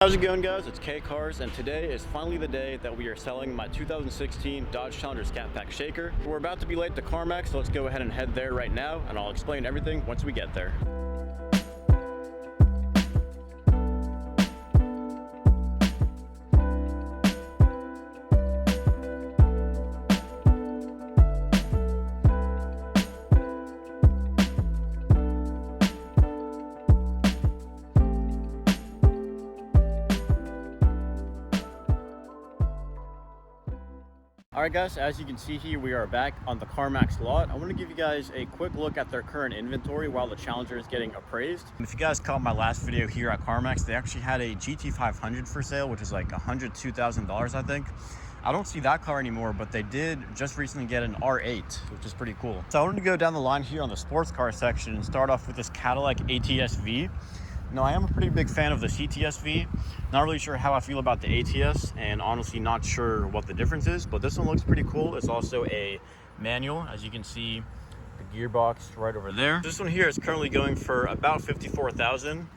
How's it going, guys? It's K Cars, and today is finally the day that we are selling my 2016 Dodge Challenger ScatPack shaker. We're about to be late to Carmax, so let's go ahead and head there right now, and I'll explain everything once we get there. Alright guys, as you can see here, we are back on the Carmax lot. I want to give you guys a quick look at their current inventory while the Challenger is getting appraised. If you guys caught my last video here at Carmax, they actually had a GT500 for sale, which is like $102,000, I think. I don't see that car anymore, but they did just recently get an R8, which is pretty cool. So I wanted to go down the line here on the sports car section and start off with this Cadillac ATS-V. Now, I am a pretty big fan of the CTS-V. Not really sure how I feel about the ATS, and honestly not sure what the difference is, but this one looks pretty cool. It's also a manual, as you can see, the gearbox right over there. This one here is currently going for about $54,000.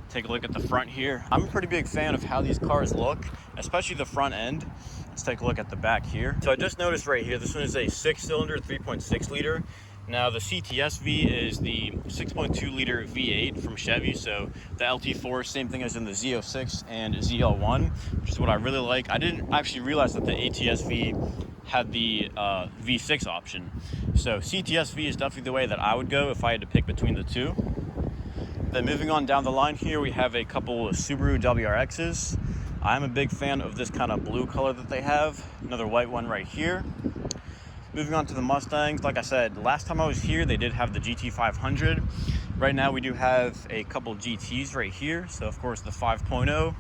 Take a look at the front here. I'm a pretty big fan of how these cars look, especially the front end. Let's take a look at the back here. So I just noticed right here, this one is a 6-cylinder, 3.6 liter. Now the CTS-V is the 6.2 liter V8 from Chevy, so the LT4, same thing as in the Z06 and ZL1, which is what I really like. I didn't actually realize that the ATS-V had the V6 option. So CTS-V is definitely the way that I would go if I had to pick between the two. Then moving on down the line here, we have a couple of Subaru WRXs. I'm a big fan of this kind of blue color that they have. Another white one right here. Moving on to the Mustangs, like I said, last time I was here, they did have the GT500. Right now, we do have a couple GTs right here. So, of course, the 5.0.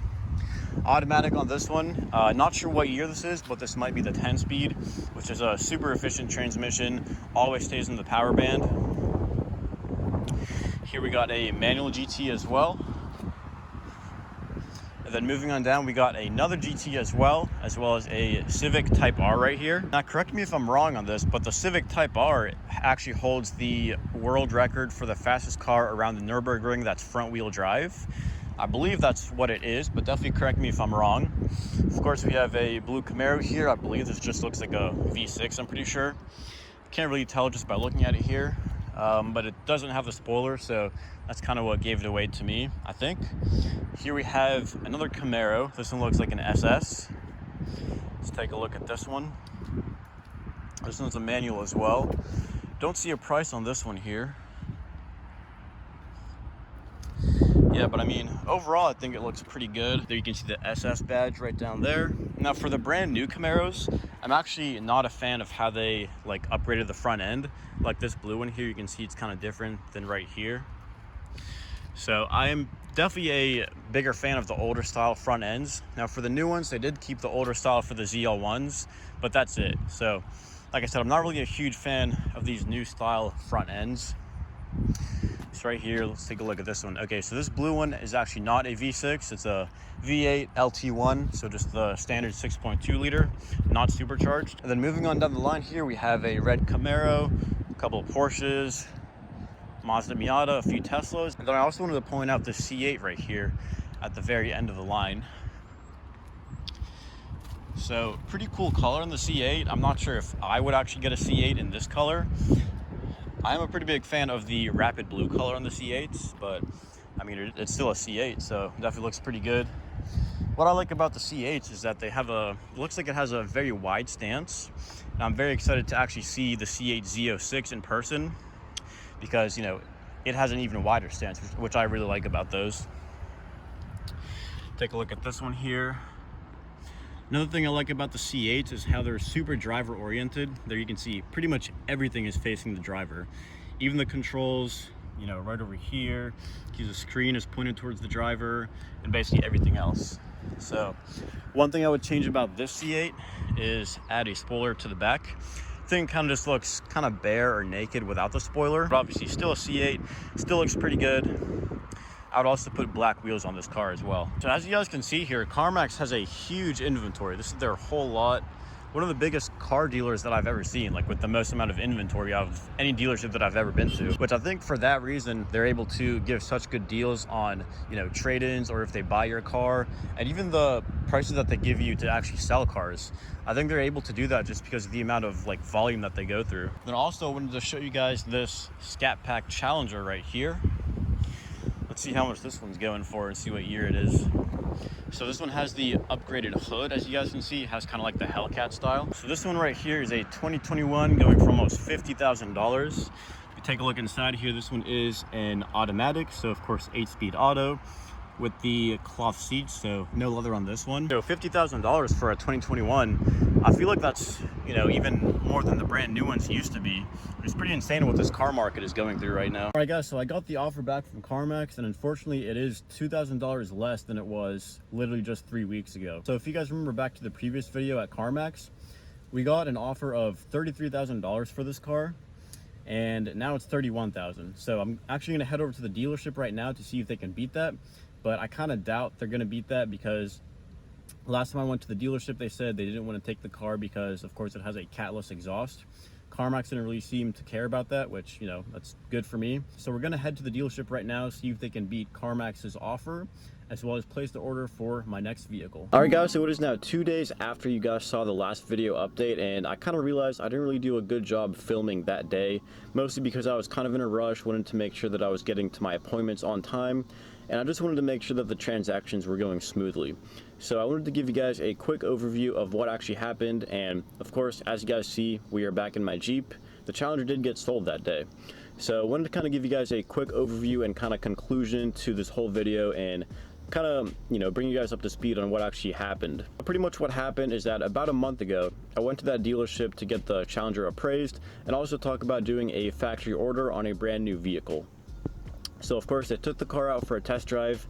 Automatic on this one. Not sure what year this is, but this might be the 10-speed, which is a super efficient transmission. Always stays in the power band. Here we got a manual GT as well. And then moving on down, we got another GT as well as a Civic Type R right here. Now, correct me if I'm wrong on this, but the Civic Type R actually holds the world record for the fastest car around the Nürburgring that's front-wheel drive. I believe that's what it is, but definitely correct me if I'm wrong. Of course, we have a blue Camaro here. I believe this just looks like a V6, I'm pretty sure. Can't really tell just by looking at it here. But it doesn't have the spoiler, so that's kind of what gave it away to me, I think. Here we have another Camaro. This one looks like an SS. Let's take a look at this one. This one's a manual as well. Don't see a price on this one here. Yeah, but I mean, overall, I think it looks pretty good. There you can see the SS badge right down there. Now, for the brand new Camaros, I'm actually not a fan of how they upgraded the front end. Like this blue one here, you can see it's kind of different than right here. So I am definitely a bigger fan of the older style front ends. Now, for the new ones, they did keep the older style for the ZL1s, but that's it. So, like I said, I'm not really a huge fan of these new style front ends. So right here, let's take a look at this one. Okay, so this blue one is actually not a V6. It's a V8 LT1, so just the standard 6.2 liter, not supercharged. And then moving on down the line here, we have a red Camaro, a couple of Porsches, Mazda Miata, a few Teslas. And then I also wanted to point out the C8 right here at the very end of the line. So pretty cool color on the C8. I'm not sure if I would actually get a C8 in this color. I'm a pretty big fan of the rapid blue color on the C8s, but I mean, it's still a C8, so it definitely looks pretty good. What I like about the C8s is that they have looks like it has a very wide stance. And I'm very excited to actually see the C8 Z06 in person because, you know, it has an even wider stance, which I really like about those. Take a look at this one here. Another thing I like about the C8s is how they're super driver oriented. There you can see pretty much everything is facing the driver. Even the controls, you know, right over here, the screen is pointed towards the driver, and basically everything else. So one thing I would change about this C8 is add a spoiler to the back. The thing kind of just looks kind of bare or naked without the spoiler, but obviously still a C8, still looks pretty good. I would also put black wheels on this car as well. So as you guys can see here, Carmax has a huge inventory. This is their whole lot. one of the biggest car dealers that I've ever seen, like with the most amount of inventory out of any dealership that I've ever been to, which I think for that reason, they're able to give such good deals on, you know, trade-ins or if they buy your car, and even the prices that they give you to actually sell cars. I think they're able to do that just because of the amount of like volume that they go through. Then also I wanted to show you guys this ScatPack Challenger right here. Let's see how much this one's going for and see what year it is. So this one has the upgraded hood, as you guys can see. It has kind of like the Hellcat style. So this one right here is a 2021 going for almost $50,000. If you take a look inside here, this one is an automatic. So of course, 8-speed auto with the cloth seats, so no leather on this one. So $50,000 for a 2021, I feel like that's, you know, even more than the brand new ones used to be. It's pretty insane what this car market is going through right now. All right guys, so I got the offer back from Carmax, and unfortunately it is $2,000 less than it was literally just 3 weeks ago. So if you guys remember back to the previous video at Carmax, we got an offer of $33,000 for this car, and now it's $31,000. So I'm actually gonna head over to the dealership right now to see if they can beat that. But I kind of doubt they're going to beat that, because last time I went to the dealership, they said they didn't want to take the car because, of course, it has a catless exhaust. Carmax didn't really seem to care about that, which, you know, that's good for me. So we're going to head to the dealership right now, see if they can beat Carmax's offer, as well as place the order for my next vehicle. All right, guys, so it is now 2 days after you guys saw the last video update, and I kind of realized I didn't really do a good job filming that day, mostly because I was kind of in a rush, wanted to make sure that I was getting to my appointments on time, and I just wanted to make sure that the transactions were going smoothly. So I wanted to give you guys a quick overview of what actually happened, and of course, as you guys see, we are back in my Jeep. The Challenger did get sold that day. So I wanted to kind of give you guys a quick overview and kind of conclusion to this whole video, and kind of, you know, bring you guys up to speed on what actually happened. Pretty much what happened is that about a month ago, I went to that dealership to get the Challenger appraised and also talk about doing a factory order on a brand new vehicle. So of course, they took the car out for a test drive,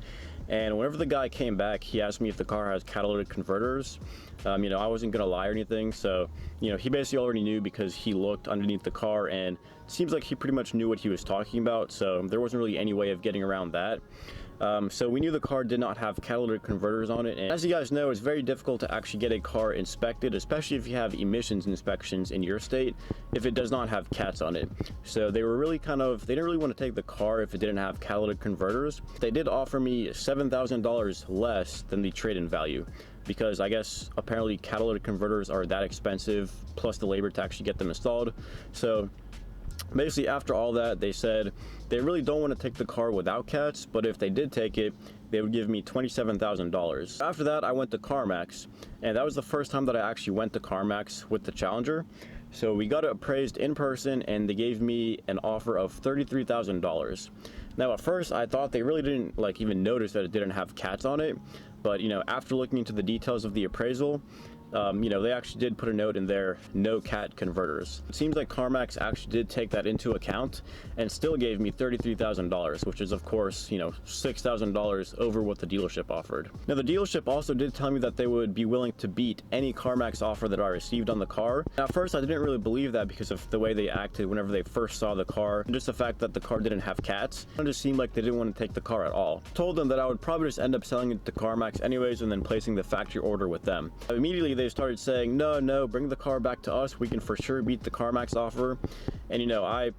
and whenever the guy came back, he asked me if the car has catalytic converters. You know, I wasn't gonna lie or anything, so, you know, he basically already knew because he looked underneath the car, and it seems like he pretty much knew what he was talking about, so there wasn't really any way of getting around that. So we knew the car did not have catalytic converters on it, and as you guys know, it's very difficult to actually get a car inspected, especially if you have emissions inspections in your state, if it does not have cats on it. So they were really they didn't really want to take the car if it didn't have catalytic converters. They did offer me $7,000 less than the trade-in value, because I guess apparently catalytic converters are that expensive, plus the labor to actually get them installed. So basically, after all that, they said they really don't want to take the car without cats, but if they did take it, they would give me $27,000. After that, I went to Carmax, and that was the first time that I actually went to Carmax with the Challenger. So we got it appraised in person, and they gave me an offer of $33,000. Now, at first, I thought they really didn't even notice that it didn't have cats on it, but you know, after looking into the details of the appraisal, you know, they actually did put a note in there, no cat converters. It seems like Carmax actually did take that into account and still gave me $33,000, which is of course, you know, $6,000 over what the dealership offered. Now, the dealership also did tell me that they would be willing to beat any Carmax offer that I received on the car. Now, at first, I didn't really believe that because of the way they acted whenever they first saw the car, and just the fact that the car didn't have cats. It just seemed like they didn't want to take the car at all. I told them that I would probably just end up selling it to Carmax anyways and then placing the factory order with them. Immediately, they started saying, no, bring the car back to us. We can for sure beat the Carmax offer. And you know, I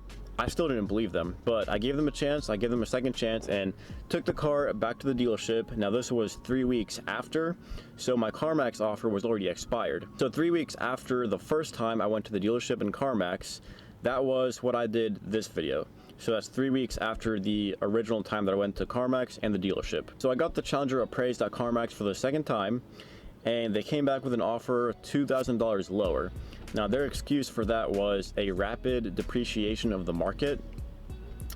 still didn't believe them, but I gave them a chance. I gave them a second chance and took the car back to the dealership. Now, this was 3 weeks after, so my Carmax offer was already expired. So 3 weeks after the first time I went to the dealership in Carmax, that was what I did this video. So that's 3 weeks after the original time that I went to Carmax and the dealership. So I got the Challenger appraised at Carmax for the second time, and they came back with an offer $2,000 lower. Now, their excuse for that was a rapid depreciation of the market.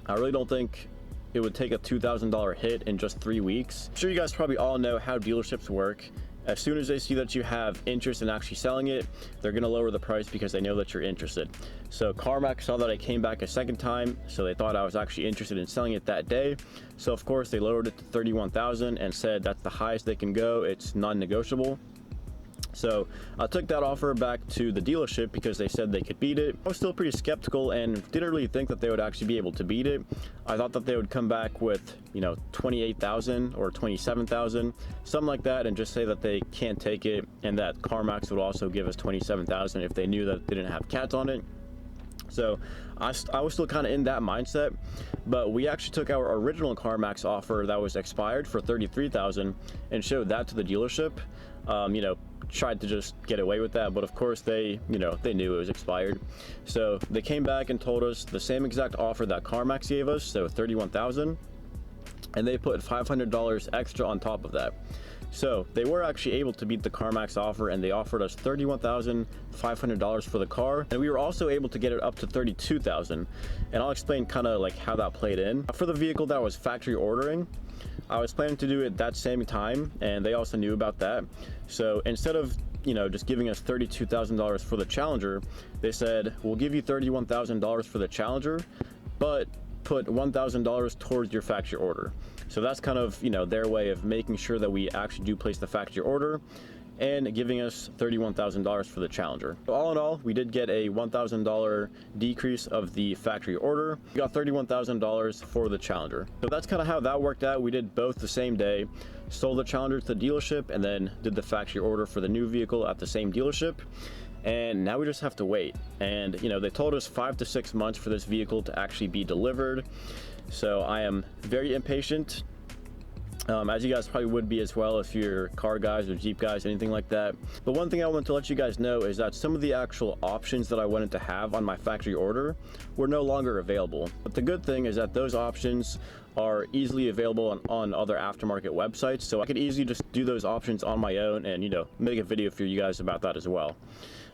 I really don't think it would take a $2,000 hit in just 3 weeks. I'm sure you guys probably all know how dealerships work. As soon as they see that you have interest in actually selling it, they're gonna lower the price because they know that you're interested. So Carmax saw that I came back a second time, so they thought I was actually interested in selling it that day. So of course they lowered it to $31,000 and said that's the highest they can go, it's non-negotiable. So I took that offer back to the dealership because they said they could beat it. I was still pretty skeptical and didn't really think that they would actually be able to beat it. I thought that they would come back with, you know, 28,000 or 27,000, something like that, and just say that they can't take it, and that CarMax would also give us 27,000 if they knew that it didn't have cats on it. So I was still kind of in that mindset, but we actually took our original CarMax offer that was expired for 33,000 and showed that to the dealership. You know, tried to just get away with that, but of course they knew it was expired. So they came back and told us the same exact offer that CarMax gave us, so 31,000, and they put $500 extra on top of that. So they were actually able to beat the CarMax offer, and they offered us $31,500 for the car, and we were also able to get it up to $32,000. And I'll explain kind of like how that played in. For the vehicle that I was factory ordering, I was planning to do it that same time, and they also knew about that. So instead of, you know, just giving us $32,000 for the Challenger, they said, we'll give you $31,000 for the Challenger, but put $1,000 towards your factory order. So that's kind of, you know, their way of making sure that we actually do place the factory order and giving us $31,000 for the Challenger. So all in all, we did get a $1,000 decrease of the factory order. We got $31,000 for the Challenger. So that's kind of how that worked out. We did both the same day, sold the Challenger to the dealership, and then did the factory order for the new vehicle at the same dealership. And now we just have to wait. And, you know, they told us 5 to 6 months for this vehicle to actually be delivered. So I am very impatient. As you guys probably would be as well if you're car guys or Jeep guys, anything like that. But one thing I want to let you guys know is that some of the actual options that I wanted to have on my factory order were no longer available. But the good thing is that those options are easily available on other aftermarket websites, so I could easily just do those options on my own and, you know, make a video for you guys about that as well.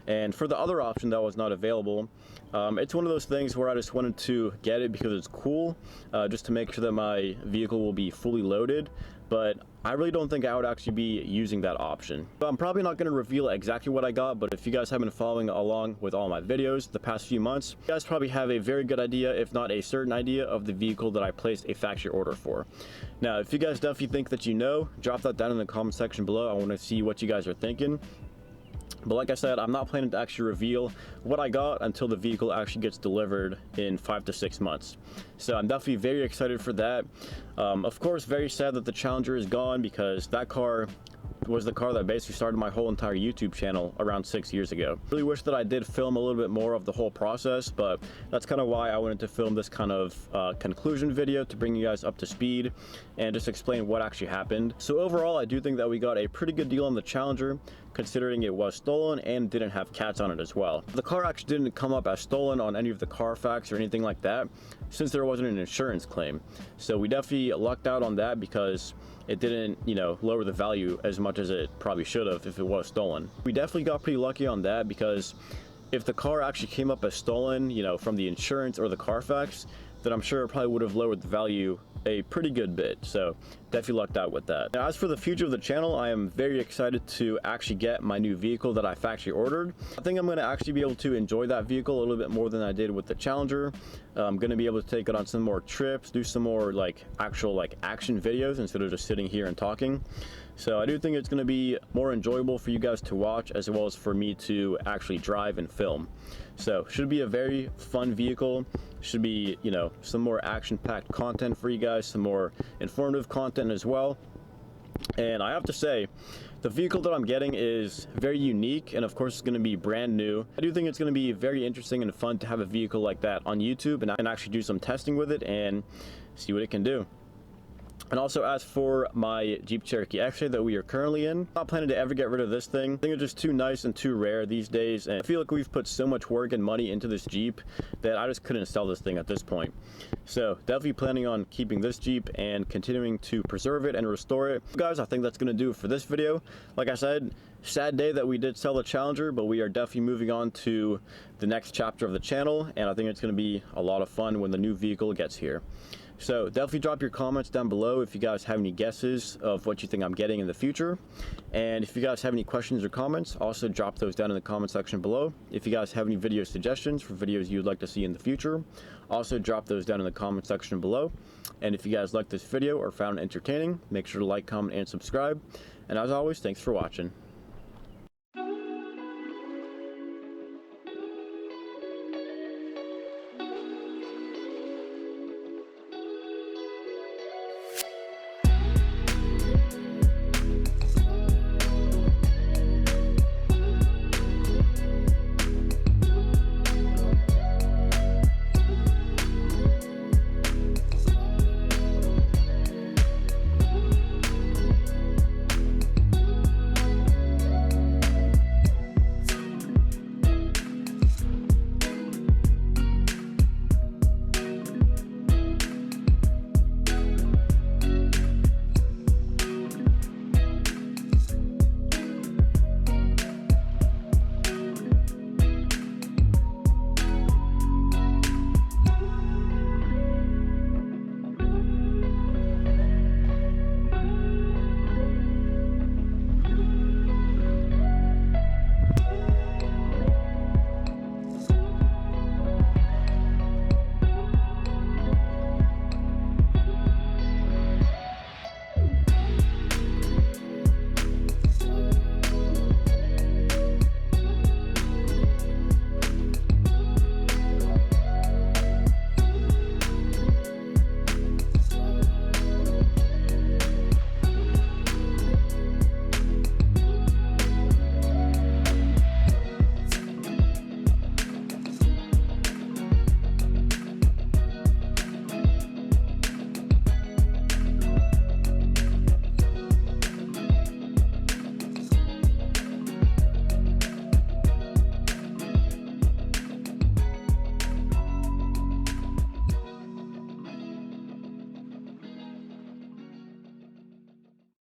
And for the other option that was not available, it's one of those things where I just wanted to get it because it's cool, just to make sure that my vehicle will be fully loaded, but I really don't think I would actually be using that option. But I'm probably not going to reveal exactly what I got, but if you guys have been following along with all my videos the past few months, you guys probably have a very good idea, if not a certain idea, of the vehicle that I placed a factory order for. Now, if you guys definitely think that you know, drop that down in the comment section below. I want to see what you guys are thinking. But like I said, I'm not planning to actually reveal what I got until the vehicle actually gets delivered in 5 to 6 months. So I'm definitely very excited for that. Of course, very sad that the Challenger is gone, because that car was the car that basically started my whole entire YouTube channel around 6 years ago. Really wish that I did film a little bit more of the whole process, but that's kind of why I wanted to film this kind of conclusion video, to bring you guys up to speed and just explain what actually happened. So overall, I do think that we got a pretty good deal on the Challenger, considering it was stolen and didn't have cats on it as well. The car actually didn't come up as stolen on any of the Carfax or anything like that, since there wasn't an insurance claim. So we definitely lucked out on that, because it didn't, you know, lower the value as much as it probably should have if it was stolen. We definitely got pretty lucky on that, because if the car actually came up as stolen, you know, from the insurance or the Carfax, then I'm sure it probably would have lowered the value a pretty good bit. So definitely lucked out with that. Now, as for the future of the channel, I am very excited to actually get my new vehicle that I factory ordered. I think I'm going to actually be able to enjoy that vehicle a little bit more than I did with the Challenger. I'm going to be able to take it on some more trips, do some more actual action videos instead of just sitting here and talking. So I do think it's going to be more enjoyable for you guys to watch, as well as for me to actually drive and film. So should be a very fun vehicle. Should be, you know, some more action-packed content for you guys, some more informative content as well. And I have to say, the vehicle that I'm getting is very unique, and of course it's going to be brand new. I do think it's going to be very interesting and fun to have a vehicle like that on YouTube, and I can actually do some testing with it and see what it can do. And also, as for my Jeep Cherokee X-Ray that we are currently in, I'm not planning to ever get rid of this thing. I think it's just too nice and too rare these days, and I feel like we've put so much work and money into this Jeep that I just couldn't sell this thing at this point. So definitely planning on keeping this Jeep and continuing to preserve it and restore it. Guys, I think that's going to do it for this video. Like I said, sad day that we did sell the Challenger, but we are definitely moving on to the next chapter of the channel, and I think it's going to be a lot of fun when the new vehicle gets here. So definitely drop your comments down below if you guys have any guesses of what you think I'm getting in the future. And if you guys have any questions or comments, also drop those down in the comment section below. If you guys have any video suggestions for videos you'd like to see in the future, also drop those down in the comment section below. And if you guys liked this video or found it entertaining, make sure to like, comment, and subscribe. And as always, thanks for watching.